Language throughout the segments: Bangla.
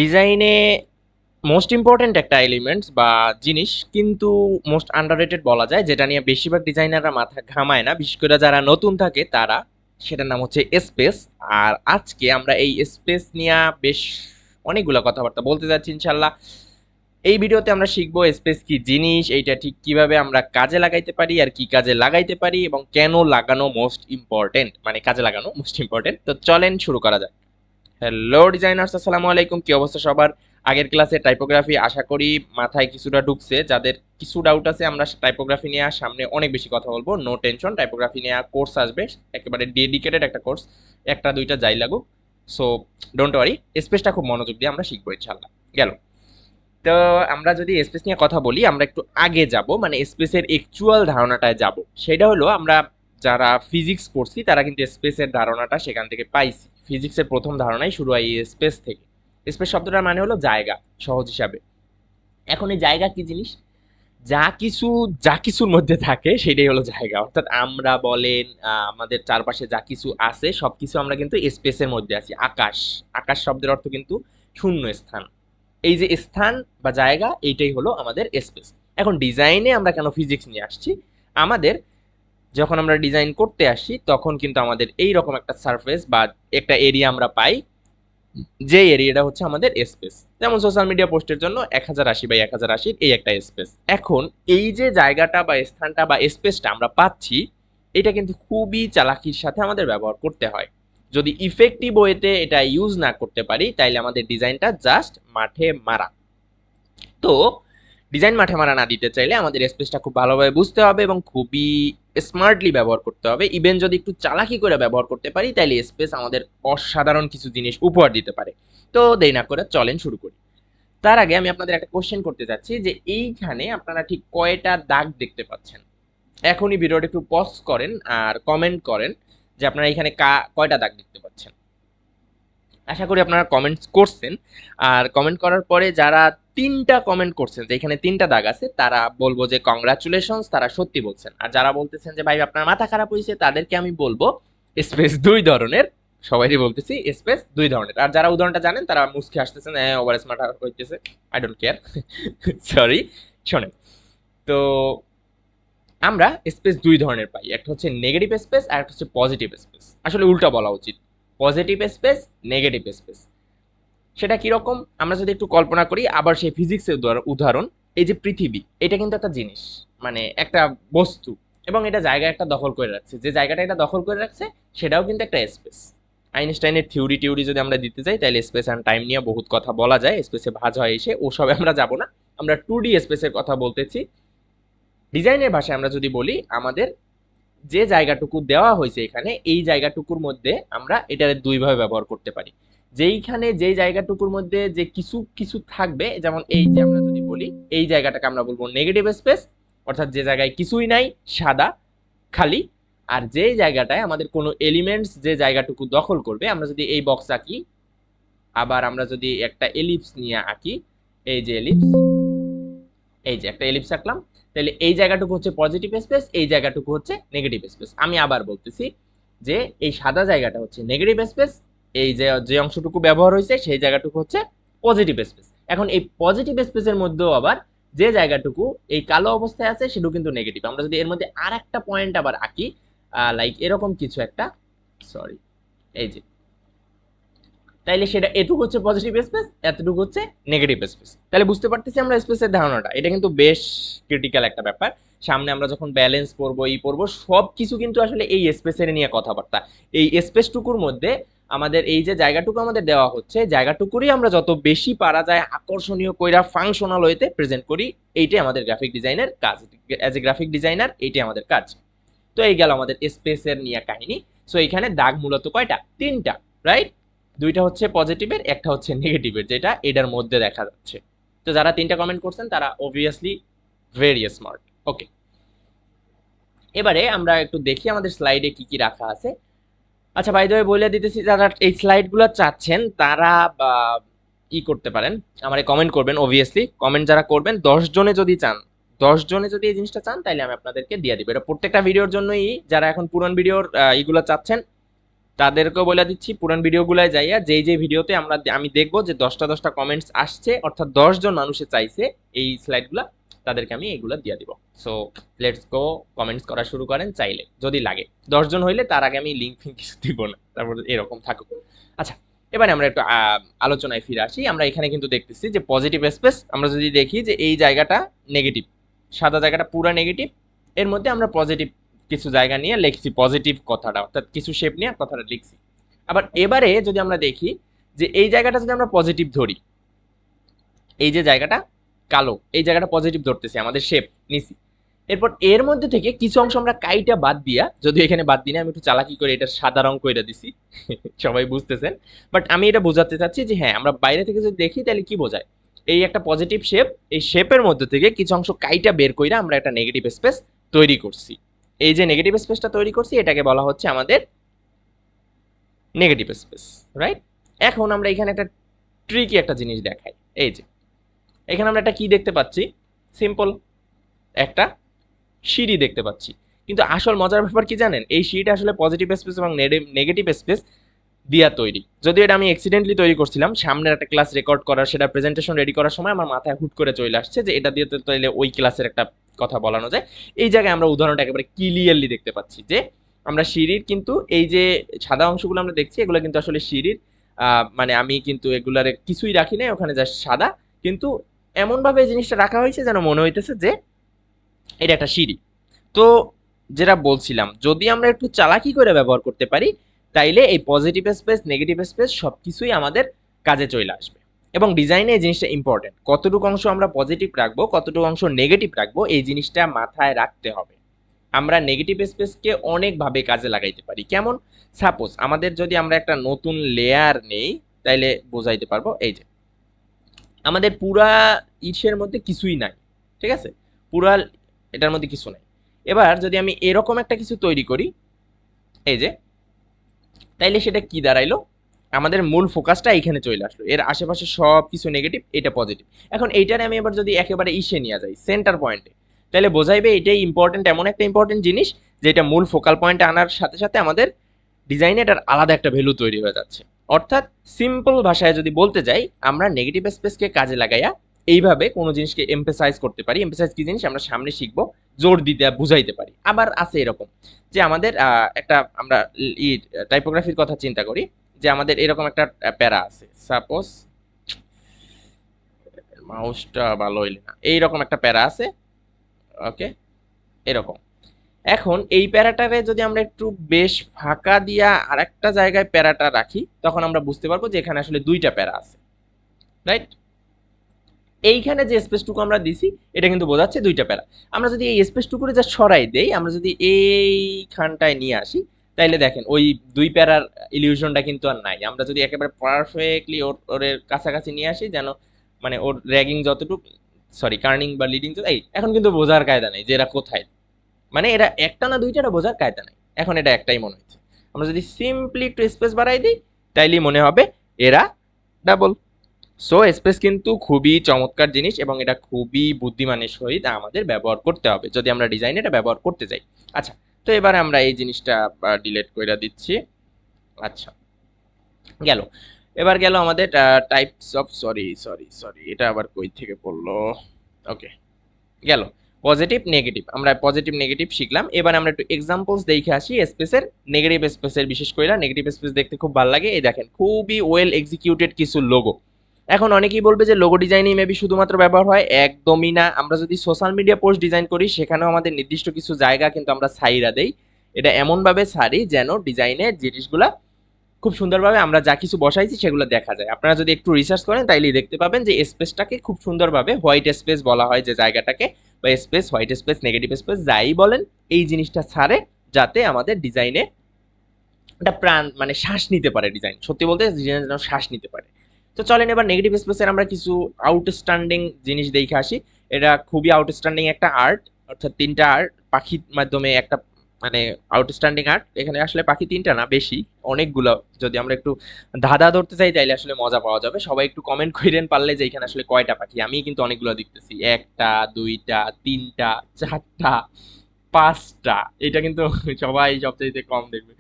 ডিজাইনে মোস্ট ইম্পর্ট্যান্ট একটা এলিমেন্টস বা জিনিস, কিন্তু মোস্ট আন্ডাররেটেড বলা যায়, যেটা নিয়ে বেশিরভাগ ডিজাইনাররা মাথা ঘামায় না, বিশেষ করে যারা নতুন থাকে তারা। সেটার নাম হচ্ছে স্পেস। আর আজকে আমরা এই স্পেস নিয়ে বেশ অনেকগুলো কথাবার্তা বলতে যাচ্ছি ইনশাল্লাহ। এই ভিডিওতে আমরা শিখবো স্পেস কি জিনিস, এইটা ঠিক কিভাবে আমরা কাজে লাগাইতে পারি আর কি কাজে লাগাইতে পারি, এবং কেন লাগানো মোস্ট ইম্পর্টেন্ট, মানে কাজে লাগানো মোস্ট ইম্পর্টেন্ট। তো চলেন শুরু করা যাক। হ্যালো ডিজাইনার্স, আসসালামু আলাইকুম। কি অবস্থা সবার? আগের ক্লাসে টাইপোগ্রাফি আশা করি মাথায় কিছুটা ঢুকছে। যাদের কিছু ডাউট আছে, আমরা টাইপোগ্রাফি নিয়ে সামনে অনেক বেশি কথা বলবো, নো টেনশন। টাইপোগ্রাফি নিয়ে কোর্স আসবে, একেবারে ডেডিকেটেড একটা কোর্স, একটা দুইটা যাই লাগুক। সো ডোন্ট ওয়ারি, স্পেসটা খুব মনোযোগ দিয়ে আমরা শিখবো ইনশাল্লাহ। গেল। তো আমরা যদি স্পেস নিয়ে কথা বলি, আমরা একটু আগে যাব, মানে স্পেসের অ্যাকচুয়াল ধারণাটায় যাব। সেটা হলো, আমরা যারা ফিজিক্স পড়ছি তারা কিন্তু স্পেসের ধারণাটা সেখান থেকে পাইছি। ফিজিক্সের প্রথম ধারণাই শুরু হয় এই স্পেস থেকে। স্পেস শব্দটার মানে হলো জায়গা, সহজ হিসাবে। এখন এই জায়গা কি জিনিস? যা কিছু, যা কিছুর মধ্যে থাকে সেটাই হলো জায়গা। অর্থাৎ আমরা বলেন, আমাদের চারপাশে যা কিছু আছে সবকিছু আমরা কিন্তু স্পেসের মধ্যে আছি। আকাশ, আকাশ শব্দের অর্থ কিন্তু শূন্য স্থান। এই যে স্থান বা জায়গা, এইটাই হলো আমাদের স্পেস। এখন ডিজাইনে আমরা কেন ফিজিক্স নিয়ে আসছি? আমাদের যখন আমরা ডিজাইন করতে আসি তখন কিন্তু আমাদের এই রকম একটা সারফেস বা একটা এরিয়া আমরা পাই, যে এরিয়াটা হচ্ছে আমাদের স্পেস। যেমন সোশ্যাল মিডিয়া পোস্টের জন্য 1080 বাই 1080 এই একটা স্পেস। এখন এই যে জায়গাটা বা স্থানটা বা স্পেসটা আমরা পাচ্ছি, এটা কিন্তু খুবই চালাকির সাথে আমাদের ব্যবহার করতে হয়। যদি ইফেক্টিভ ওয়েতে এটা ইউজ না করতে পারি, তাইলে আমাদের ডিজাইনটা জাস্ট মাঠে মারা। তো ডিজাইন মাঠে মারা না দিতে চাইলে আমাদের স্পেসটা খুব ভালোভাবে বুঝতে হবে এবং খুবই স্মার্টলি ব্যবহার করতে হবে। ইভেন যদি একটু চালাকি করে ব্যবহার করতে পারি, তাইলে স্পেস আমাদের অসাধারণ কিছু জিনিস উপহার দিতে পারে। তো দেরি না করে চলেন শুরু করি। তার আগে আমি আপনাদের একটা কোশ্চেন করতে চাচ্ছি, যে এইখানে আপনারা ঠিক কয়টা দাগ দেখতে পাচ্ছেন? এখনই ভিডিওটা একটু পজ করেন আর কমেন্ট করেন যে আপনারা এখানে কয়টা দাগ দেখতে পাচ্ছেন। আশা করি আপনারা কমেন্টস করছেন। আর কমেন্ট করার পরে যারা তিনটা কমেন্ট করছেন যে এখানে তিনটা দাগ আছে, তারা বলবো যে কংগ্রাচুলেশনস, তারা সত্যি বলছেন। আর যারা বলতেছেন যে ভাই আপনার মাথা খারাপ হয়েছে, তাদেরকে আমি বলবো স্পেস দুই ধরনের। সবাইকে বলতেছি স্পেস দুই ধরনের। আর যারা উদাহরণটা জানেন তারা মুসকে আসতেছেন, হ্যাঁ ওভার স্মার্ট হইতেছে, আই ডোন্ট কেয়ার। সরি। শোনেন, তো আমরা স্পেস দুই ধরনের পাই, একটা হচ্ছে নেগেটিভ স্পেস আর একটা হচ্ছে পজিটিভ স্পেস। আসলে উল্টা বলা উচিত, পজিটিভ স্পেস, নেগেটিভ স্পেস। সেটা কিরকম আমরা যদি একটু কল্পনা করি, আবার সেই ফিজিক্সের উদাহরণ। এই যে পৃথিবী, এটা কিন্তু একটা জিনিস, মানে একটা বস্তু, এবং এটা জায়গা একটা দখল করে রাখছে। যে জায়গাটা এটা দখল করে রাখছে সেটাও কিন্তু একটা স্পেস। আইনস্টাইনের থিওরি টিউরি যদি আমরা দিতে যাই, তাহলে স্পেস অ্যান্ড টাইম নিয়ে বহুত কথা বলা যায়, স্পেসে ভাঁজ হয় এসে, ওসবে আমরা যাব না। আমরা 2D স্পেসের কথা বলতেছি। ডিজাইনের ভাষায় আমরা যদি বলি, আমাদের যে জায়গাটুকু দেওয়া হয়েছে এখানে, এই জায়গাটুকুর মধ্যে আমরা এটার দুইভাবে ব্যবহার করতে পারি। যেইখানে যেই জায়গাটুকুর মধ্যে যে কিছু কিছু থাকবে, যেমন এই যে আমরা যদি বলি এই জায়গাটাকে আমরা বলবো নেগেটিভ স্পেস, অর্থাৎ যে জায়গায় কিছুই নাই, সাদা, খালি। আর যে জায়গাটায় আমাদের কোনো এলিমেন্টস যে জায়গাটুকু দখল করবে, আমরা যদি এই বক্স আঁকি, আবার আমরা যদি একটা এলিপস নিয়ে আঁকি, এই যে এলিপস, এই যে একটা এলিপস আঁকলাম, তাহলে এই জায়গাটুকু হচ্ছে পজিটিভ স্পেস, এই জায়গাটুকু হচ্ছে নেগেটিভ স্পেস। আমি আবার বলতেছি যে এই সাদা জায়গাটা হচ্ছে নেগেটিভ স্পেস, এই যে যে অংশটুকু ব্যবহার হয়েছে সেই জায়গাটুকু হচ্ছে পজিটিভ স্পেস। এখন এই পজিটিভ স্পেসের মধ্যেও আবার যে জায়গাটুকু এই কালো অবস্থায় আছে সেটাও কিন্তু নেগেটিভ। আমরা যদি এর মধ্যে আর একটা পয়েন্ট আবার আঁকি, লাইক এরকম কিছু একটা, সরি, এই যে, তাইলে সেটা এটুকু হচ্ছে পজিটিভ স্পেস, এতটুকু হচ্ছে নেগেটিভ স্পেস। তাহলে বুঝতে পারতেছি আমরা স্পেসের ধারণাটা, এটা কিন্তু বেশ ক্রিটিক্যাল একটা ব্যাপার। সামনে আমরা যখন ব্যালেন্স পড়বো, পড়বো, সব কিছু কিন্তু আসলে এই স্পেসের নিয়ে কথাবার্তা। এই স্পেসটুকুর মধ্যে আমাদের এই যে জায়গাটুকু আমাদের দেওয়া হচ্ছে, জায়গাটুকুরই আমরা যত বেশি পারা যায় আকর্ষণীয় কইরা ফাংশনাল ওয়েতে প্রেজেন্ট করি, এইটাই আমাদের গ্রাফিক ডিজাইনের কাজ। অ্যাজ এ গ্রাফিক ডিজাইনার এইটাই আমাদের কাজ। তো এই গেল আমাদের স্পেসের নিয়ে কাহিনী। সো এখানে দাগ মূলত কয়টা? তিনটা, রাইট? দুইটা হচ্ছে পজিটিভের, একটা হচ্ছে নেগেটিভের, যেটা এটার মধ্যে দেখা যাচ্ছে। তো যারা তিনটা কমেন্ট করছেন তারা অবভিয়াসলি ভেরি স্মার্ট। ওকে, এবারে আমরা একটু দেখি আমাদের স্লাইডে কি কি রাখা আছে। আচ্ছা, বাই দ্য ওয়ে বলে দিতেছি, যারা এই স্লাইডগুলো চাচ্ছেন তারা করতে পারেন, আমারে কমেন্ট করবেন। অবভিয়াসলি কমেন্ট যারা করবেন, 10 জনে যদি চান, 10 জনে যদি এই জিনিসটা চান, তাহলে আমি আপনাদেরকে দিয়ে দিব। এটা প্রত্যেকটা ভিডিওর জন্যই, যারা এখন পুরান ভিডিওর এইগুলো চাচ্ছেন, তাদেরকেও বলে দিচ্ছি পুরান ভিডিওগুলোয় যাইয়া যেই ভিডিওতে আমি দেখবো যে 10টা কমেন্টস আসছে, অর্থাৎ 10 জন মানুষে চাইছে এই স্লাইডগুলা, তাদেরকে আমি এইগুলা দিয়ে দিব। সো লেটস গো, কমেন্টস করা শুরু করেন চাইলে, যদি লাগে। 10 জন হইলে তার আগে আমি লিঙ্ক ফিঙ্ক কিছু দিব না, তারপর এরকম থাকুক। আচ্ছা, এবারে আমরা একটু আলোচনায় ফিরে আসি। আমরা এখানে কিন্তু দেখতেছি যে পজিটিভ স্পেস, আমরা যদি দেখি যে এই জায়গাটা নেগেটিভ, সাদা জায়গাটা পুরা নেগেটিভ, এর মধ্যে আমরা পজিটিভ কিছু জায়গা নিয়ে লিখছি পজিটিভ কথাটা, অর্থাৎ কিছু শেপ নিয়ে কথাটা লিখছি। আবার এবারে যদি আমরা দেখি যে এই জায়গাটা যদি আমরা পজিটিভ ধরি, এই যে জায়গাটা কালো, এই জায়গাটা পজিটিভ ধরতেছি, আমাদের শেপ নিছি। এরপর এর মধ্যে থেকে কিছু অংশ আমরা কাইটা বাদ দিয়া, যদি এখানে বাদ দিই না, আমি একটু চালাকি করে এটা সাদা রং করে দিছি সবাই বুঝতেছেন, বাট আমি এটা বোঝাতে চাচ্ছি যে হ্যাঁ, আমরা বাইরে থেকে যদি দেখি তাহলে কি বোঝায়, এই একটা পজিটিভ শেপ, এই শেপের মধ্যে থেকে কিছু অংশ কাইটা বের কইরা আমরা একটা নেগেটিভ স্পেস তৈরি করছি। এই যে নেগেটিভ স্পেসটা তৈরি করছি, এটাকে বলা হচ্ছে আমাদের নেগেটিভ স্পেস, রাইট? এখন আমরা এখানে একটা ট্রিকি একটা জিনিস দেখাই। এই যে এখানে আমরা একটা কি দেখতে পাচ্ছি, সিম্পল একটা সিঁড়ি দেখতে পাচ্ছি। কিন্তু আসল মজার ব্যাপার কি জানেন, এই সিঁড়িটা আসলে পজিটিভ স্পেস এবং নেগেটিভ স্পেস দিয়া তৈরি। যদি এটা আমি অ্যাক্সিডেন্টলি তৈরি করছিলাম, সামনের একটা ক্লাস রেকর্ড করার, সেটা প্রেজেন্টেশন রেডি করার সময় আমার মাথায় হুট করে চলে আসছে যে এটা দিয়ে তো তাইলে ওই ক্লাসের একটা কথা বলানো যায়। এই জায়গায় আমরা উদাহরণটা একেবারে ক্লিয়ারলি দেখতে পাচ্ছি যে আমরা সিঁড়ির কিন্তু এই যে সাদা অংশগুলো আমরা দেখছি, এগুলো কিন্তু আসলে সিঁড়ির, মানে আমি কিন্তু এগুলার কিছুই রাখি নাই, ওখানে যা সাদা, কিন্তু এমনভাবে এই জিনিসটা রাখা হয়েছে যেন মনে হইতেছে যে এটা একটা সিঁড়ি। তো যেটা বলছিলাম, যদি আমরা একটু চালাকি করে ব্যবহার করতে পারি, তাইলে এই পজিটিভ স্পেস নেগেটিভ স্পেস সবকিছুই আমাদের কাজে চলে আসবে। এবং ডিজাইনে এই জিনিসটা ইম্পর্টেন্ট, কতটুকু অংশ আমরা পজিটিভ রাখবো, কতটুকু অংশ নেগেটিভ রাখবো, এই জিনিসটা মাথায় রাখতে হবে। আমরা নেগেটিভ স্পেসকে অনেকভাবে কাজে লাগাইতে পারি। কেমন? সাপোজ আমাদের যদি আমরা একটা নতুন লেয়ার নেই, তাইলে বোঝাইতে পারবো। এই যে আমাদের পুরা ইসের মধ্যে কিছুই নাই, ঠিক আছে, পুরা এটার মধ্যে কিছু নাই। এবার যদি আমি এরকম একটা কিছু তৈরি করি, এই যে, তাইলে সেটা কি দাঁড়াইলো, আমাদের মূল ফোকাসটা এখানে চলে আসলো, এর আশেপাশে সব কিছু নেগেটিভ, এটা পজিটিভ। এখন এইটারে আমি এবার যদি একেবারে ইসে নিয়ে যাই সেন্টার পয়েন্টে, তাহলে বোঝাইবে এটাই ইম্পর্টেন্ট, এমন একটা ইম্পর্টেন্ট জিনিস যে এটা মূল ফোকাল পয়েন্টে আনার সাথে সাথে আমাদের ডিজাইনে এটার আলাদা একটা ভ্যালু তৈরি হয়ে যাচ্ছে। অর্থাৎ সিম্পল ভাষায় যদি বলতে যাই, আমরা নেগেটিভ স্পেসকে কাজে লাগাইয়া এইভাবে কোনো জিনিসকে এমফেসাইজ করতে পারি। এমফেসাইজ কি জিনিস আমরা সামনে শিখবো, জোর দিতে বুঝাইতে পারি। আবার আছে এরকম যে আমাদের একটা আমরা টাইপোগ্রাফির কথা চিন্তা করি, যে আমাদের এরকম একটা প্যারা আছে, সাপোজ মাউসটা ভালো হইলে না, এইরকম একটা প্যারা আছে, ওকে, এরকম। এখন এই প্যারাটারে যদি আমরা একটু বেশ ফাঁকা দিয়া আরেকটা জায়গায় প্যারাটা রাখি, তখন আমরা বুঝতে পারবো যে এখানে আসলে দুইটা প্যারা আছে, রাইট? এইখানে যে স্পেসটুকু আমরা দিছি, এটা কিন্তু বোঝাচ্ছে দুইটা প্যারা। আমরা যদি এই স্পেসটুকুরে যা সরাই দেই, আমরা যদি এইখানটায় নিয়ে আসি, তাইলে দেখেন ওই দুই প্যারার ইলিউশনটা কিন্তু আর নাই। আমরা যদি একেবারে পারফেক্টলি ওর কাছাকাছি নিয়ে আসি, যেন মানে ওর র্যাগিং যতটুকু, সরি কার্নিং বা লিডিং, এই এখন কিন্তু বোঝার কায়দা নেই যে এরা কোথায়, মানে এরা একটা না দুইটা, বোঝার কায়দা নাই। এখন এটা একটাই মনে হচ্ছে। আমরা যদি সিম্পলি একটু স্পেস বাড়াই দিই, তাইলেই মনে হবে এরা ডাবল। সো স্পেস কিন্তু খুবই চমৎকার জিনিস এবং এটা খুবই বুদ্ধিমানের সহিত আমাদের ব্যবহার করতে হবে যদি আমরা ডিজাইনে এটা ব্যবহার করতে যাই। আচ্ছা, তো এবার আমরা এই জিনিসটা ডিলিট করে দিচ্ছি। আচ্ছা, গেল। এবার গেল আমাদের types of, sorry sorry sorry, এটা আবার কই থেকে পড়লো, ওকে, গেল পজিটিভ নেগেটিভ। আমরা পজিটিভ নেগেটিভ শিখলাম। এবার আমরা একটু এক্সাম্পলস দেখে আসি স্পেসের, নেগেটিভ স্পেসের। বিশেষ করে নেগেটিভ স্পেস দেখতে খুব ভালো লাগে। এই দেখেন খুবই ওয়েল এক্সিকিউটেড কিছু লোগো। এখন অনেকেই বলবে যে লোগো ডিজাইনই মেবি শুধুমাত্র ব্যবহার হয়, একদমই না। আমরা যদি সোশ্যাল মিডিয়া পোস্ট ডিজাইন করি, সেখানেও আমাদের নির্দিষ্ট কিছু জায়গা কিন্তু আমরা ছাইরা দেই। এটা এমনভাবে ছাড়ি যেন ডিজাইনের জিনিসগুলা খুব সুন্দরভাবে আমরা যা কিছু বসাইছি সেগুলো দেখা যায়। আপনারা যদি একটু রিসার্চ করেন তাইলেই দেখতে পাবেন যে স্পেসটাকে খুব সুন্দরভাবে হোয়াইট স্পেস বলা হয়, যে জায়গাটাকে, বা space, white space, negative space যাই বলেন, এই জিনিসটা ছাড়ে যাতে আমাদের ডিজাইনে একটা প্রাণ, মানে শ্বাস নিতে পারে ডিজাইন। সত্যি বলতে ডিজাইন যেন শ্বাস নিতে পারে। তো চলেন এবার নেগেটিভ স্পেসের আমরা কিছু আউটস্ট্যান্ডিং জিনিস দেখে আসি। এটা খুবই আউটস্ট্যান্ডিং একটা আর্ট, অর্থাৎ তিনটা আর্ট পাখির মাধ্যমে একটা, মানে আউটস্ট্যান্ডিং আর্ট। এখানে আসলে পাখি তিনটা না, বেশি, অনেকগুলো। যদি আমরা একটু ধাঁধা ধরতে চাই তাইলে আসলে মজা পাওয়া যাবে। সবাই একটু কমেন্ট করেন পারলে যে এখানে আসলে কয়টা পাখি। আমি কিন্তু অনেকগুলো দেখতেছি, একটা, দুইটা, তিনটা, চারটা, 5টা। এটা কিন্তু সবাই সবচাইতে কম দেখবে।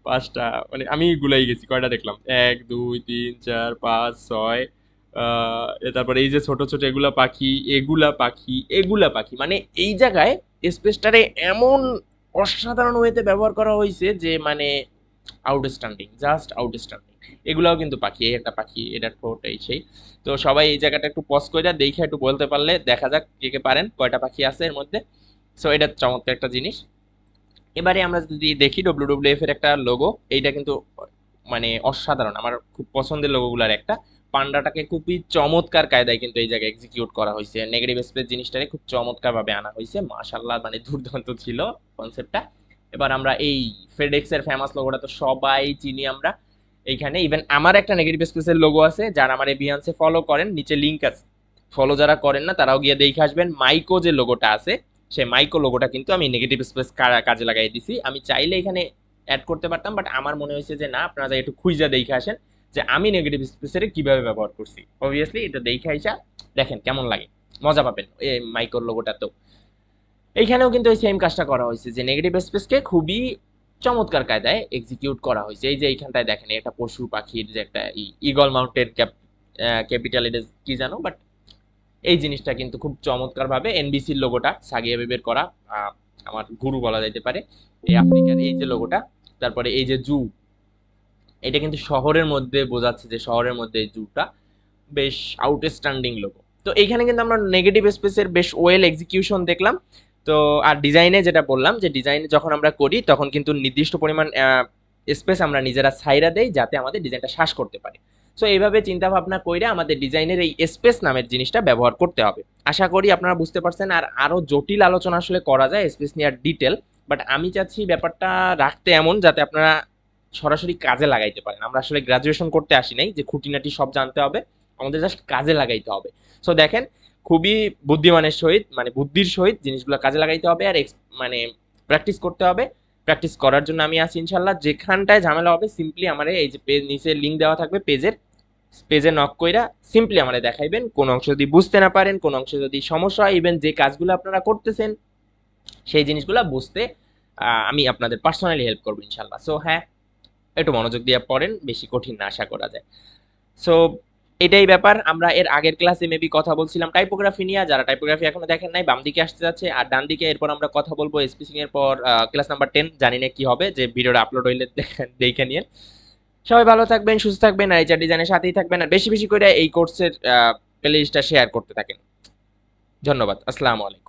5টা, মানে আমি গুলাই গেছি কয়টা দেখলাম, 1 2 3 4 5 6। তারপরে এই যে ছোট ছোট এগুলা পাখি, এগুলা পাখি, এগুলা পাখি, মানে এই জায়গায় স্পেসটারে এমন অসাধারণ ওয়েতে ব্যবহার করা হয়েছে যে মানে আউটস্ট্যান্ডিং, জাস্ট আউটস্ট্যান্ডিং। এগুলাও কিন্তু পাখি, এই একটা পাখি, এটার ঠোঁট, এই সেই। তো সবাই এই জায়গাটা একটু পজ করে দেখে একটু বলতে পারলে দেখা যাক কে কে পারেন, কয়টা পাখি আছে এর মধ্যে। সো এটা চমৎকার একটা জিনিস। এবারে আমরা যদি দেখি ডব্লিউডব্লিউএফ এর একটা লোগো, এইটা কিন্তু মানে অসাধারণ, আমার খুব পছন্দের লোগোগুলার একটা। পান্ডাটাকে খুবই চমৎকার কায়দায় কিন্তু এই জায়গায় এক্সিকিউট করা হয়েছে, নেগেটিভ স্পেস জিনিসটাকে খুব চমৎকার ভাবে আনা হয়েছে, মাশাআল্লাহ, মানে দুর্দান্ত ছিল কনসেপ্টটা। এবার আমরা এই ফেডেক্স এর ফেমাস লোগোটা তো সবাই চিনি আমরা। এইখানে ইভেন আমার একটা নেগেটিভ স্পেসের লোগো আছে, যারা আমার এই বিয়ান্সে ফলো করেন নিচে লিংক আছে, ফলো যারা করেন না তারাও গিয়ে দেখে আসবেন। মাইকো যে লোগোটা আছে, সেই মাইকো লোগোটা কিন্তু আমি নেগেটিভ স্পেস কাজে লাগাই দিছি। আমি চাইলে এখানে অ্যাড করতে পারতাম, বাট আমার মনে হয়েছে যে না, আপনারা যাই একটু খুঁজা দেখে আসেন যে আমি নেগেটিভ স্পেসের কিভাবে ব্যবহার করছি। অবভিয়াসলি এটা দেখে আইসা দেখেন কেমন লাগে, মজা পাবেন এই মাইকোর লোগোটা। তো এইখানেও কিন্তু ওই সেম কাজটা করা হয়েছে যে নেগেটিভ স্পেসকে খুবই চমৎকার কায়দায় এক্সিকিউট করা হয়েছে। এই যে এইখানটায় দেখেন একটা পশু পাখির যে একটা ইগল মাউন্টেড ক্যাপিটাল, এটা কি জানো, বাট এই জিনিসটা কিন্তু খুব চমৎকার ভাবে এনবিসির লোগোটা সাগিয়া বেবের করা, আমার গুরু বলা যাইতে পারে এই আফ্রিকার এই যে লোগোটা। তারপরে এই যে জু, এটা কিন্তু শহরের মধ্যে বোঝাচ্ছে যে শহরের মধ্যে এই জুটা বেশ আউটস্ট্যান্ডিং লোগো। তো এইখানে কিন্তু আমরা নেগেটিভ স্পেসের বেশ ওয়েল এক্সিকিউশন দেখলাম। তো আর ডিজাইনে যেটা বললাম যে ডিজাইনে যখন আমরা করি তখন কিন্তু নির্দিষ্ট পরিমাণ স্পেস আমরা নিজেরা ছাইরা দেই যাতে আমাদের ডিজাইনটা শ্বাস করতে পারে। সো এইভাবে চিন্তা ভাবনা কইরা আমাদের ডিজাইনের এই স্পেস নামের জিনিসটা ব্যবহার করতে হবে। আশা করি আপনারা বুঝতে পারছেন। আর আরো জটিল আলোচনা আসলে করা যায় স্পেস নিয়ে ডিটেল, বাট আমি চাচ্ছি ব্যাপারটা রাখতে এমন যাতে আপনারা সরাসরি কাজে লাগাইতে পারেন। আমরা আসলে গ্রাজুয়েশন করতে আসি নাই যে খুঁটিনাটি সব জানতে হবে, আমাদের জাস্ট কাজে লাগাইতে হবে। সো দেখেন, খুবই বুদ্ধিমানের সহিত, মানে বুদ্ধির সহিত জিনিসগুলো কাজে লাগাইতে হবে, আর মানে প্র্যাকটিস করতে হবে। প্র্যাকটিস করার জন্য আমি আছি ইনশাল্লাহ। যেখানটায় ঝামেলা হবে সিম্পলি আমার এই যে পেজ নিচে লিঙ্ক দেওয়া থাকবে পেজের, পেজে নক কইরা সিম্পলি আমারে দেখাইবেন। কোন অংশ যদি বুঝতে না পারেন, কোন অংশে যদি সমস্যা হয়, ইভেন যে কাজগুলো আপনারা করতেছেন সেই জিনিসগুলো বুঝতে আমি আপনাদের পার্সোনালি হেল্প করবো ইনশাল্লাহ। সো হ্যাঁ, একটু মনোযোগ দিয়ে পড়েন, বেশি কঠিন না আশা করা যায়। সো এটাই ব্যাপার। আমরা এর আগের ক্লাসে মেবি কথা বলছিলাম টাইপোগ্রাফি নিয়ে, যারা টাইপোগ্রাফি এখনো দেখেন নাই বাম দিকে আসতে যাচ্ছে, আর ডান দিকে এরপর আমরা কথা বলবো স্পিচিং এর পর ক্লাস নাম্বার 10, জানি না কি হবে, যে ভিডিওটা আপলোড হইলে দেখে নিয়ে। সবাই ভালো থাকবেন, সুস্থ থাকবেন, আর এইচআর ডিজাইনের সাথেই থাকবেন, আর বেশি বেশি করে এই কোর্সের প্লে লিস্টটা শেয়ার করতে থাকেন। ধন্যবাদ, আসসালামু আলাইকুম।